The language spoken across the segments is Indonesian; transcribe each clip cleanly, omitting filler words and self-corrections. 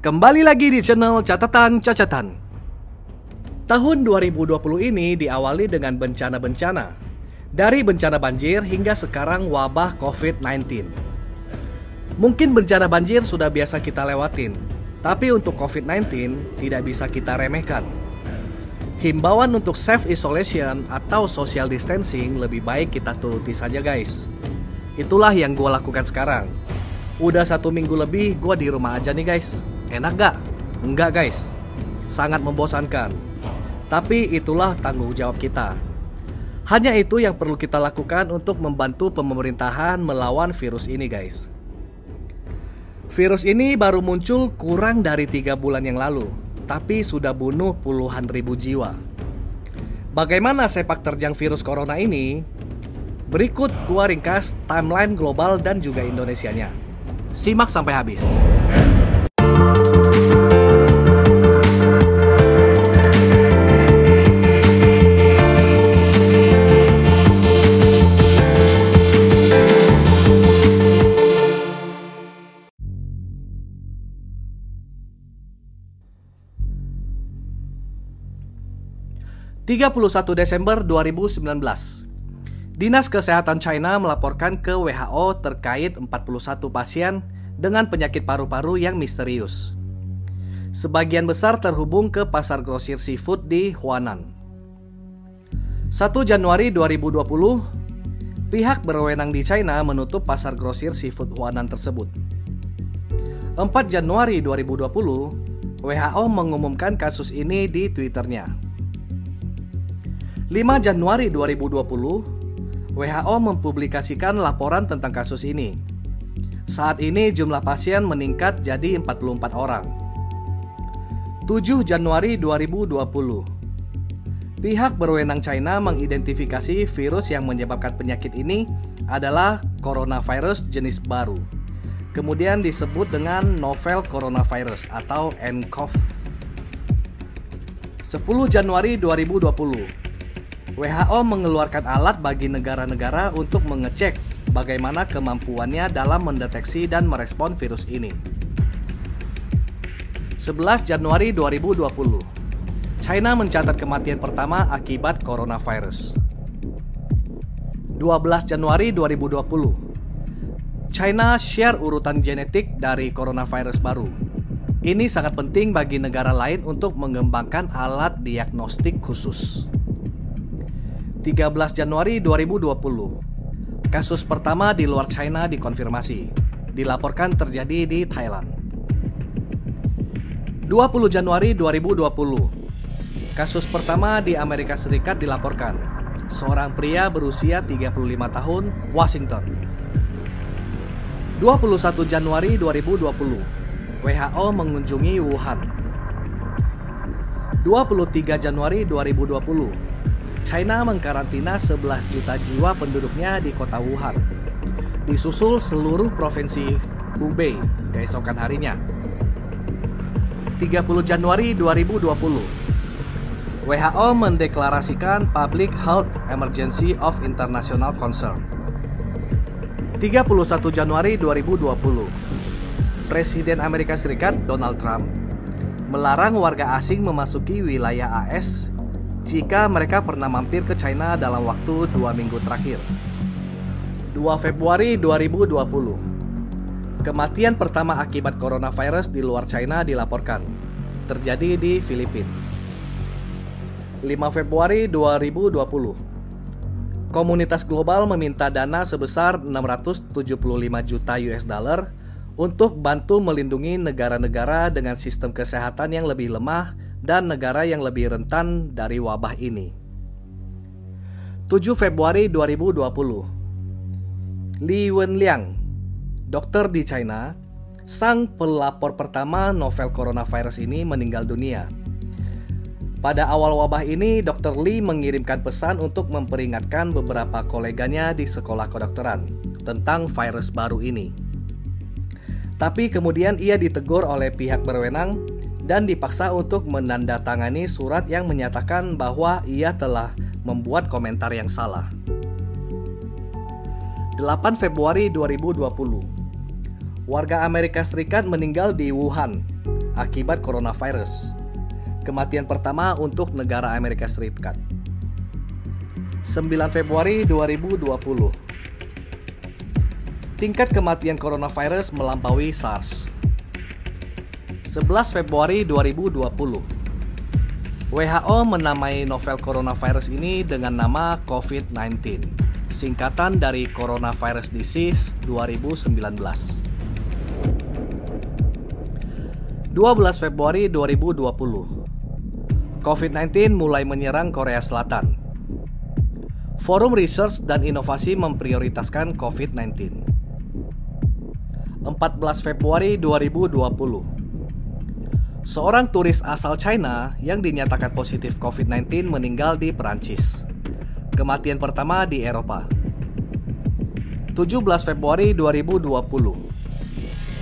Kembali lagi di channel Catatan Cacatan. Tahun 2020 ini diawali dengan bencana-bencana. Dari bencana banjir hingga sekarang wabah COVID-19. Mungkin bencana banjir sudah biasa kita lewatin, tapi untuk COVID-19 tidak bisa kita remehkan. Himbauan untuk self-isolation atau social distancing lebih baik kita turuti saja guys. Itulah yang gue lakukan sekarang. Udah 1 minggu lebih gue di rumah aja nih guys. Enak gak? Enggak guys. Sangat membosankan. Tapi itulah tanggung jawab kita. Hanya itu yang perlu kita lakukan untuk membantu pemerintahan melawan virus ini guys. Virus ini baru muncul kurang dari 3 bulan yang lalu, tapi sudah bunuh puluhan ribu jiwa. Bagaimana sepak terjang virus corona ini? Berikut gua ringkas timeline global dan juga Indonesianya. Simak sampai habis. 31 Desember 2019, Dinas Kesehatan China melaporkan ke WHO terkait 41 pasien dengan penyakit paru-paru yang misterius. Sebagian besar terhubung ke pasar grosir seafood di Huanan. 1 Januari 2020, pihak berwenang di China menutup pasar grosir seafood Huanan tersebut. 4 Januari 2020, WHO mengumumkan kasus ini di Twitternya. 5 Januari 2020, WHO mempublikasikan laporan tentang kasus ini. Saat ini jumlah pasien meningkat jadi 44 orang. 7 Januari 2020, pihak berwenang China mengidentifikasi virus yang menyebabkan penyakit ini adalah coronavirus jenis baru. Kemudian disebut dengan novel coronavirus atau nCoV. 10 Januari 2020, WHO mengeluarkan alat bagi negara-negara untuk mengecek bagaimana kemampuannya dalam mendeteksi dan merespon virus ini. 11 Januari 2020, China mencatat kematian pertama akibat coronavirus. 12 Januari 2020, China share urutan genetik dari coronavirus baru. Ini sangat penting bagi negara lain untuk mengembangkan alat diagnostik khusus. 13 Januari 2020, kasus pertama di luar China dikonfirmasi. Dilaporkan terjadi di Thailand. 20 Januari 2020, kasus pertama di Amerika Serikat dilaporkan. Seorang pria berusia 35 tahun, Washington. 21 Januari 2020, WHO mengunjungi Wuhan. 23 Januari 2020, China mengkarantina 11 juta jiwa penduduknya di kota Wuhan. Disusul seluruh provinsi Hubei keesokan harinya. 30 Januari 2020, WHO mendeklarasikan Public Health Emergency of International Concern. 31 Januari 2020, Presiden Amerika Serikat Donald Trump melarang warga asing memasuki wilayah AS jika mereka pernah mampir ke China dalam waktu 2 minggu terakhir. 2 Februari 2020, kematian pertama akibat coronavirus di luar China dilaporkan. Terjadi di Filipina. 5 Februari 2020, komunitas global meminta dana sebesar 675 juta US dollar untuk bantu melindungi negara-negara dengan sistem kesehatan yang lebih lemah dan negara yang lebih rentan dari wabah ini. 7 Februari 2020, Li Wenliang, dokter di China, sang pelapor pertama novel coronavirus ini meninggal dunia. Pada awal wabah ini, Dr. Li mengirimkan pesan untuk memperingatkan beberapa koleganya di sekolah kedokteran tentang virus baru ini. Tapi kemudian ia ditegur oleh pihak berwenang dan dipaksa untuk menandatangani surat yang menyatakan bahwa ia telah membuat komentar yang salah. 8 Februari 2020, warga Amerika Serikat meninggal di Wuhan akibat coronavirus. Kematian pertama untuk negara Amerika Serikat. 9 Februari 2020. Tingkat kematian coronavirus melampaui SARS. 11 Februari 2020. WHO menamai novel coronavirus ini dengan nama COVID-19, singkatan dari Coronavirus Disease 2019. 12 Februari 2020. COVID-19 mulai menyerang Korea Selatan. Forum Research dan Inovasi memprioritaskan COVID-19. 14 Februari 2020. Seorang turis asal China yang dinyatakan positif COVID-19 meninggal di Perancis. Kematian pertama di Eropa. 17 Februari 2020.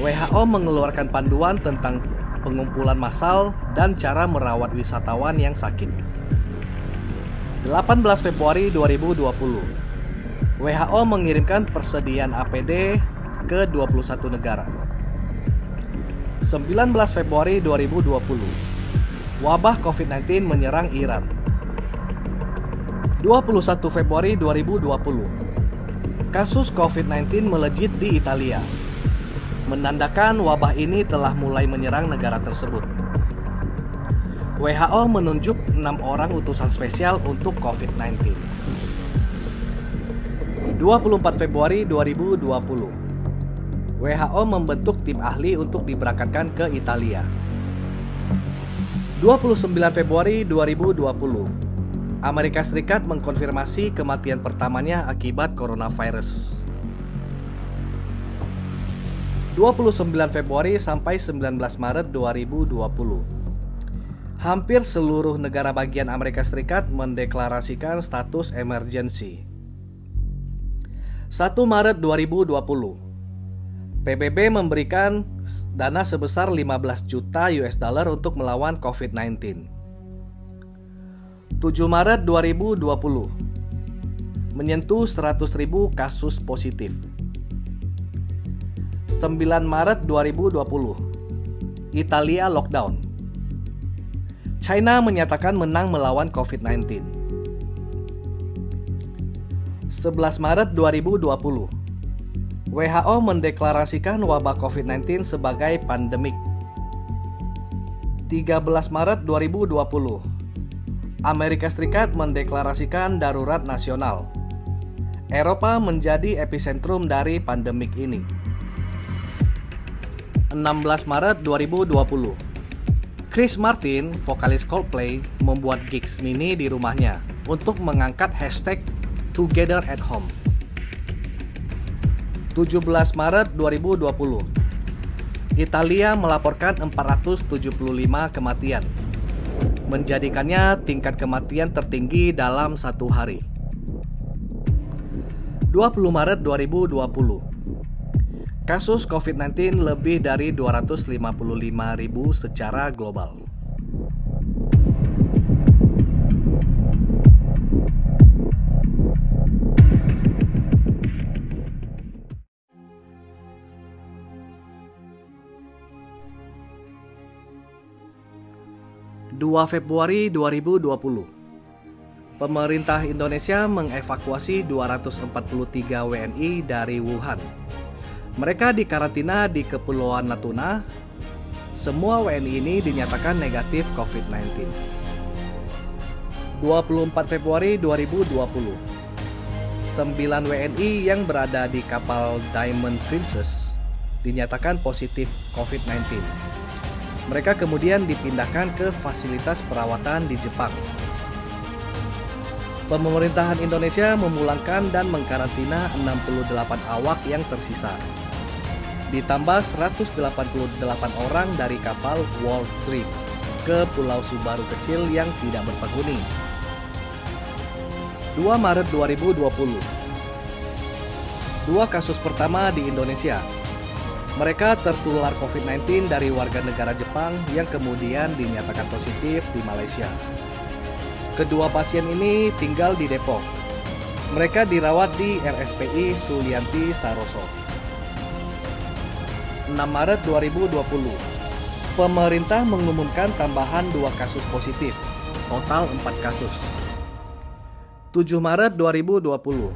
WHO mengeluarkan panduan tentang pengumpulan massal dan cara merawat wisatawan yang sakit. 18 Februari 2020. WHO mengirimkan persediaan APD ke 21 negara. 19 Februari 2020. Wabah COVID-19 menyerang Iran. 21 Februari 2020. Kasus COVID-19 melejit di Italia, menandakan wabah ini telah mulai menyerang negara tersebut. WHO menunjuk 6 orang utusan spesial untuk COVID-19. 24 Februari 2020. WHO membentuk tim ahli untuk diberangkatkan ke Italia. 29 Februari 2020. Amerika Serikat mengkonfirmasi kematian pertamanya akibat coronavirus. 29 Februari sampai 19 Maret 2020. Hampir seluruh negara bagian Amerika Serikat mendeklarasikan status emergency. 1 Maret 2020. PBB memberikan dana sebesar 15 juta US dollar untuk melawan COVID-19. 7 Maret 2020. Menyentuh 100.000 kasus positif. 9 Maret 2020. Italia lockdown. China menyatakan menang melawan COVID-19. 11 Maret 2020. WHO mendeklarasikan wabah COVID-19 sebagai pandemik. 13 Maret 2020. Amerika Serikat mendeklarasikan darurat nasional. Eropa menjadi epicentrum dari pandemik ini. 16 Maret 2020. Chris Martin, vokalis Coldplay, membuat gigs mini di rumahnya untuk mengangkat hashtag Together at Home. 17 Maret 2020. Italia melaporkan 475 kematian, menjadikannya tingkat kematian tertinggi dalam satu hari. 20 Maret 2020. Kasus COVID-19 lebih dari 255.000 secara global. (2 Februari 2020). Pemerintah Indonesia mengevakuasi 243 WNI dari Wuhan. Mereka dikarantina di Kepulauan Natuna. Semua WNI ini dinyatakan negatif COVID-19. 24 Februari 2020. 9 WNI yang berada di kapal Diamond Princess dinyatakan positif COVID-19. Mereka kemudian dipindahkan ke fasilitas perawatan di Jepang. Pemerintahan Indonesia memulangkan dan mengkarantina 68 awak yang tersisa, ditambah 188 orang dari kapal World Dream ke Pulau Subaru kecil yang tidak berpenghuni. 2 Maret 2020. 2 kasus pertama di Indonesia. Mereka tertular COVID-19 dari warga negara Jepang yang kemudian dinyatakan positif di Malaysia. Kedua pasien ini tinggal di Depok. Mereka dirawat di RSPI Sulianti Saroso. 6 Maret 2020. Pemerintah mengumumkan tambahan 2 kasus positif, total 4 kasus. 7 Maret 2020.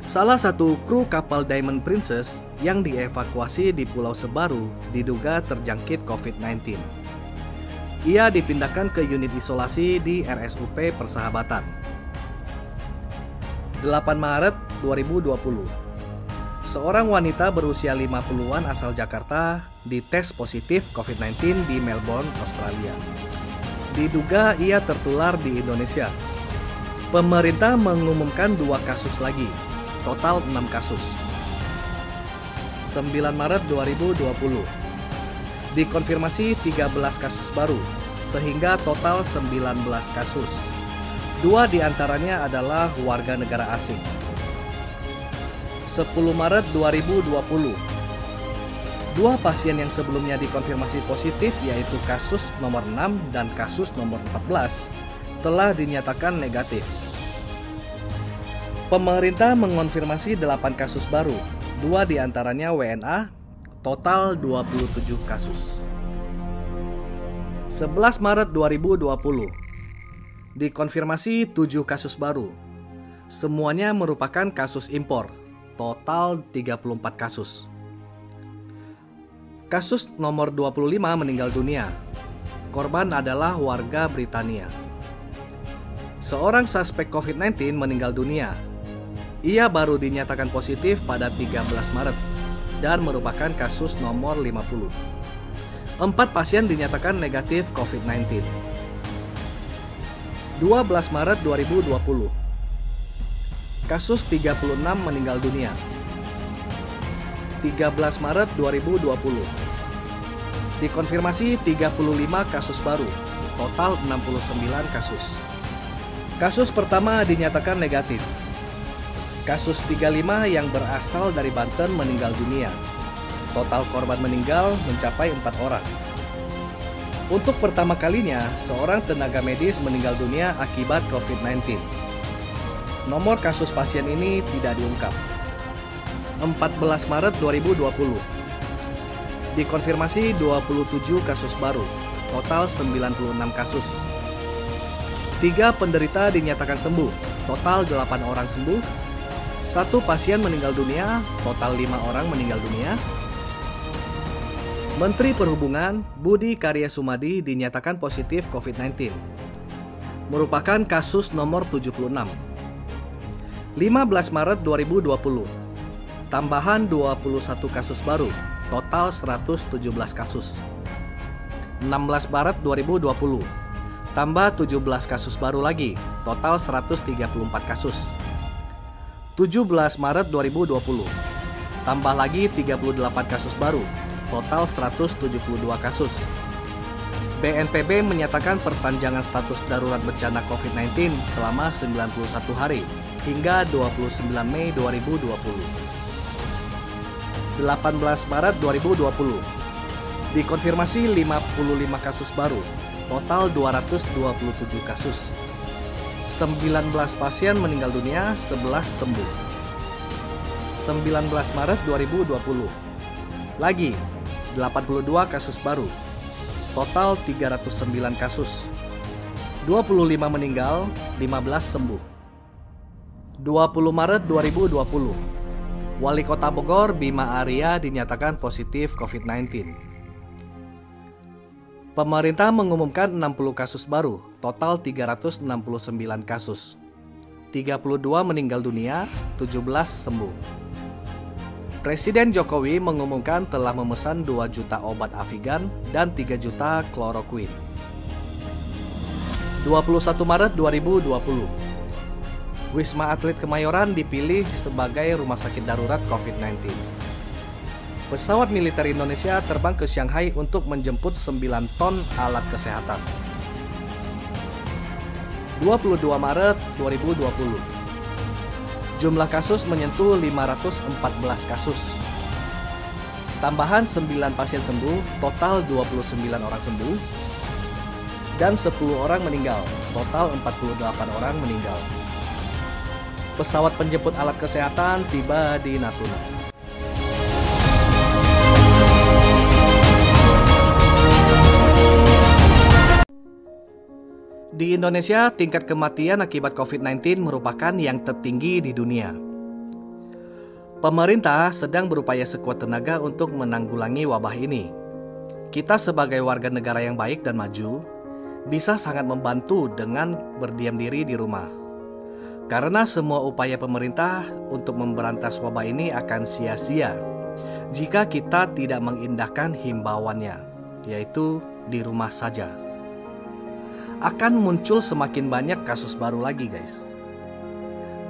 Salah satu kru kapal Diamond Princess yang dievakuasi di Pulau Sebaru diduga terjangkit COVID-19. Ia dipindahkan ke unit isolasi di RSUP Persahabatan. 8 Maret 2020. Seorang wanita berusia 50-an asal Jakarta dites positif COVID-19 di Melbourne, Australia. Diduga ia tertular di Indonesia. Pemerintah mengumumkan 2 kasus lagi, total 6 kasus. 9 Maret 2020. Dikonfirmasi 13 kasus baru, sehingga total 19 kasus. 2 diantaranya adalah warga negara asing. 10 Maret 2020. 2 pasien yang sebelumnya dikonfirmasi positif yaitu kasus nomor 6 dan kasus nomor 14 telah dinyatakan negatif. Pemerintah mengonfirmasi 8 kasus baru, 2 diantaranya WNA, total 27 kasus. 11 Maret 2020. Dikonfirmasi 7 kasus baru. Semuanya merupakan kasus impor. Total 34 kasus. Kasus nomor 25 meninggal dunia. Korban adalah warga Britania. Seorang suspek COVID-19 meninggal dunia. Ia baru dinyatakan positif pada 13 Maret dan merupakan kasus nomor 50. 4 pasien dinyatakan negatif COVID-19. 12 Maret 2020. Kasus 36 meninggal dunia. 13 Maret 2020. Dikonfirmasi 35 kasus baru, total 69 kasus. Kasus pertama dinyatakan negatif. Kasus 35 yang berasal dari Banten meninggal dunia. Total korban meninggal mencapai 4 orang. Untuk pertama kalinya, seorang tenaga medis meninggal dunia akibat COVID-19. Nomor kasus pasien ini tidak diungkap. 14 Maret 2020. Dikonfirmasi 27 kasus baru, total 96 kasus. 3 penderita dinyatakan sembuh, total 8 orang sembuh. 1 pasien meninggal dunia, total 5 orang meninggal dunia. Menteri Perhubungan Budi Karya Sumadi dinyatakan positif COVID-19. Merupakan kasus nomor 76. 15 Maret 2020. Tambahan 21 kasus baru, total 117 kasus. 16 Maret 2020. Tambah 17 kasus baru lagi, total 134 kasus. 17 Maret 2020. Tambah lagi 38 kasus baru, total 172 kasus. BNPB menyatakan perpanjangan status darurat bencana COVID-19 selama 91 hari hingga 29 Mei 2020. 18 Maret 2020. Dikonfirmasi 55 kasus baru, total 227 kasus. 19 pasien meninggal dunia, 11 sembuh. 19 Maret 2020. Lagi 82 kasus baru, total 309 kasus. 25 meninggal, 15 sembuh. 20 Maret 2020. Wali Kota Bogor Bima Arya dinyatakan positif COVID-19. Pemerintah mengumumkan 60 kasus baru, total 369 kasus. 32 meninggal dunia, 17 sembuh. Presiden Jokowi mengumumkan telah memesan 2 juta obat Avigan dan 3 juta kloroquine. 21 Maret 2020. Wisma Atlet Kemayoran dipilih sebagai rumah sakit darurat COVID-19. Pesawat militer Indonesia terbang ke Shanghai untuk menjemput 9 ton alat kesehatan. 22 Maret 2020. Jumlah kasus menyentuh 514 kasus. Tambahan 9 pasien sembuh, total 29 orang sembuh. Dan 10 orang meninggal, total 48 orang meninggal. Pesawat penjemput alat kesehatan tiba di Natuna. Di Indonesia, tingkat kematian akibat COVID-19 merupakan yang tertinggi di dunia. Pemerintah sedang berupaya sekuat tenaga untuk menanggulangi wabah ini. Kita sebagai warga negara yang baik dan maju, bisa sangat membantu dengan berdiam diri di rumah. Karena semua upaya pemerintah untuk memberantas wabah ini akan sia-sia jika kita tidak mengindahkan himbauannya, yaitu di rumah saja. Akan muncul semakin banyak kasus baru lagi, guys.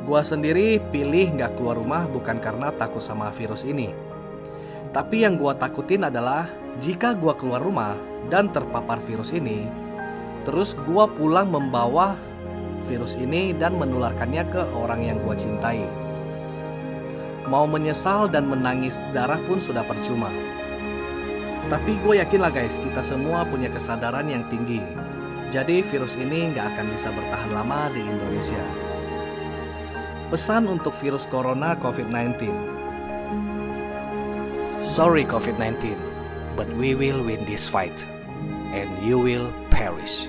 Gua sendiri pilih nggak keluar rumah bukan karena takut sama virus ini. Tapi yang gua takutin adalah jika gua keluar rumah dan terpapar virus ini, terus gua pulang membawa virus ini dan menularkannya ke orang yang gua cintai. Mau menyesal dan menangis darah pun sudah percuma. Tapi gue yakin lah guys, kita semua punya kesadaran yang tinggi. Jadi virus ini nggak akan bisa bertahan lama di Indonesia. Pesan untuk virus corona COVID-19. Sorry COVID-19, but we will win this fight, and you will perish.